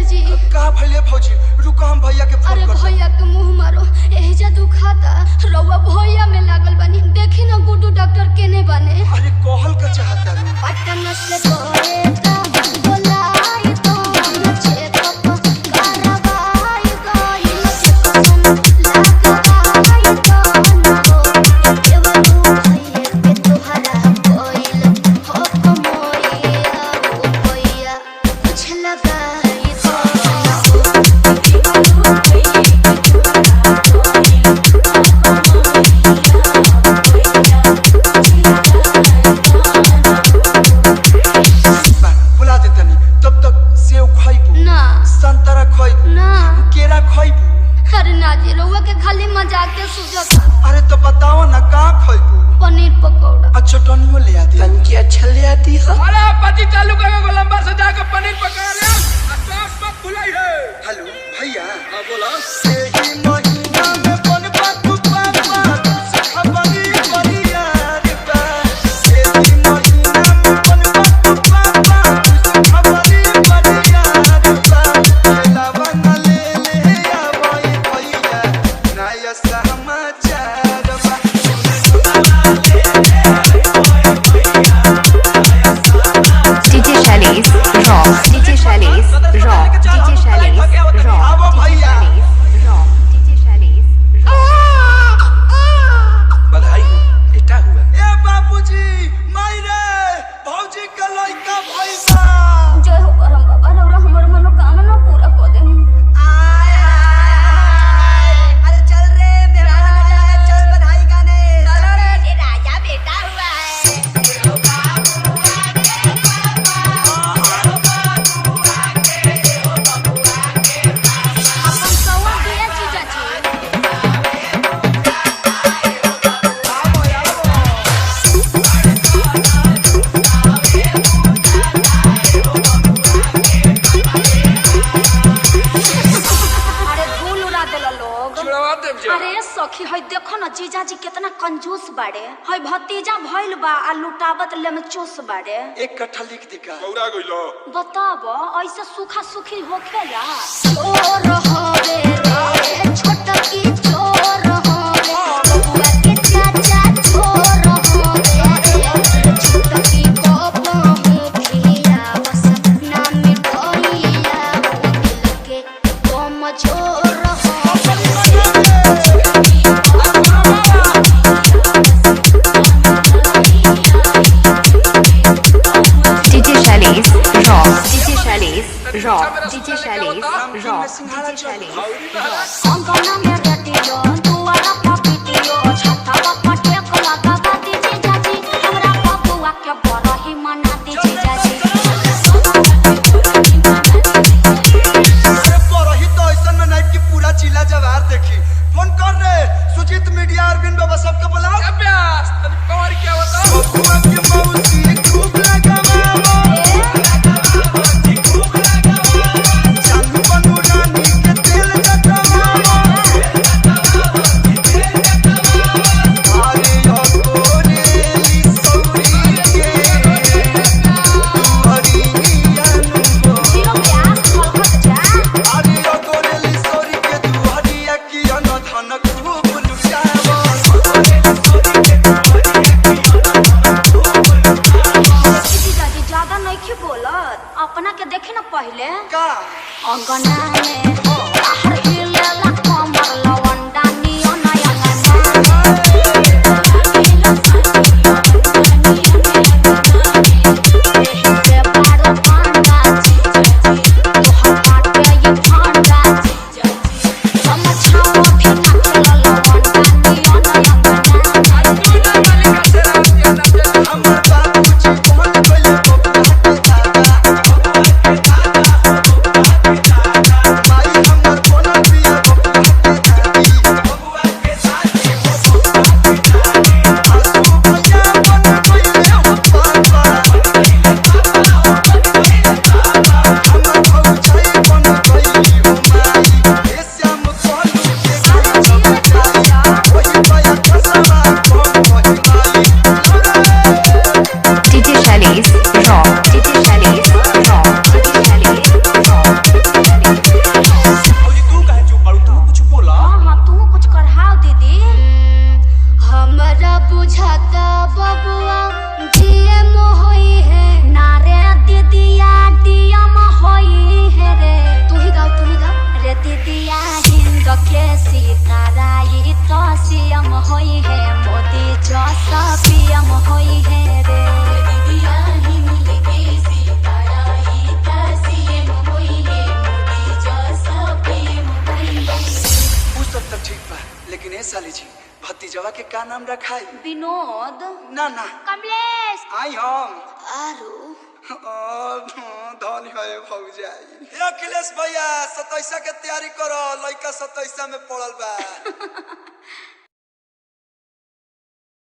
जी का भइले भौजी रुको हम भैया के फोन अरे कर भैया के मुंह मारो एहिजा दुखाता रउआ भैया में लागल बानी देखी ना गुड्डू डॉक्टर केने बने अरे कहल का चाहता रू पटन से बोएता बोलाई तो नचे कप कारवाई गई लगाई तो ना हो केवलू भैया के तोहरा कोइल हो कमोइया ओ भैया कुछ लगाई तो ना हो बुला देतनी तब तक सेव खइबू ना संतरा खइबू ना केरा खइबू अरे ना जी रउआ के खाली मजाक के सुझता अरे तो बताओ ना का खइबू पनीर पकौड़ा अच्छा टनियो ले आती तनकी अच्छा ले आती है अरे पति चालू करके गोलंबर से जाकर पनीर पका ले स्टॉक मत भुलाई है। हेलो भैया हां बोला एही महीना में बनबा तू पापा तुझसे खबरी बढ़िया रे बा एही महीना में बनबा तू पापा तुझसे खबरी बढ़िया रे बा लावा न ले ले आवई भैया नया समाचार बा DJ Shailesh Raw. DJ Shailesh Raw. DJ Shailesh Raw. आवो भैया Raw. DJ Shailesh Raw. बधाई हो बेटा हुआ ए बाबूजी माई रे भौजी के लइका भइबा जय हो परम बाबा रउरा हमर मनोकामना पूरा कर दे आय हाय अरे चल रे मेरा राजा चल बधाई गाने चलो रे ये राजा बेटा हुआ है अपन सवा दिया जीजा जी अरे धूल उड़ा देला लोग छुड़वा दे जा अरे सखी हई देखो ना जीजा जी कितना कंजूस बाड़े हई भतीजा भइल बा आ लुटावत ले में चूस बाड़े एक कट्ठा लिख दिका गौरा गइलो बताब ऐसे सूखा सुखी होखेला चोर होवे रे छोटकी चोर होवे बबुआ के चाचा चोर होवे रे छोटकी को पहुंचिया बस ना मिटोइया दिल के तुम चोर DJ Shailesh Raw. DJ Shailesh Raw. DJ Shailesh Raw. DJ Shailesh Raw. अंगना में रटियो दुआरा पर पिटियो छतवा पर टेक लगा दी जीजा जी हमरा बबुआ के बड़ा ही मना दी जीजा जी अरे परही तो ऐसा में नहीं कि पूरा जिला जवार देखी फोन कर रे सुजीत मीडिया अरविंद बाबा सबके बुलाओ अभ्यास तनी कवर क्या होता बबुआ के मौसी खूब लगावा चालू बनू रानी के तेल जटवा अरे ओ गोरेली सौरी के तुहरी अनुभव जीरो प्यास खलखत जा अरे ओ गोरेली सौरी के तुहरी की अनधन खूब लुटावा जीजा जी ज्यादा नइखे बोलत अपना के देखे ना पहले का अंगना में बाहर हिलेला कमर लवंडा नियो नया हमर बाबूजी पहुंच गइल बबुआ के दादा माई हमर कोनो होई है मोदी जैसा पीएम होई है रे दीदिया हिंद के सीताराई का सीएम होई है मोदी जैसा पीएम होई है। वो सब तो ठीक बा, लेकिन ए साली जी भतीजवा के का नाम रखाई? विनोद, ना ना कमलेश, आई हम आरू धन है भौजाई। अखिलेश भैया 27 के तैयारी करो, लड़का 27 में पड़ल बा।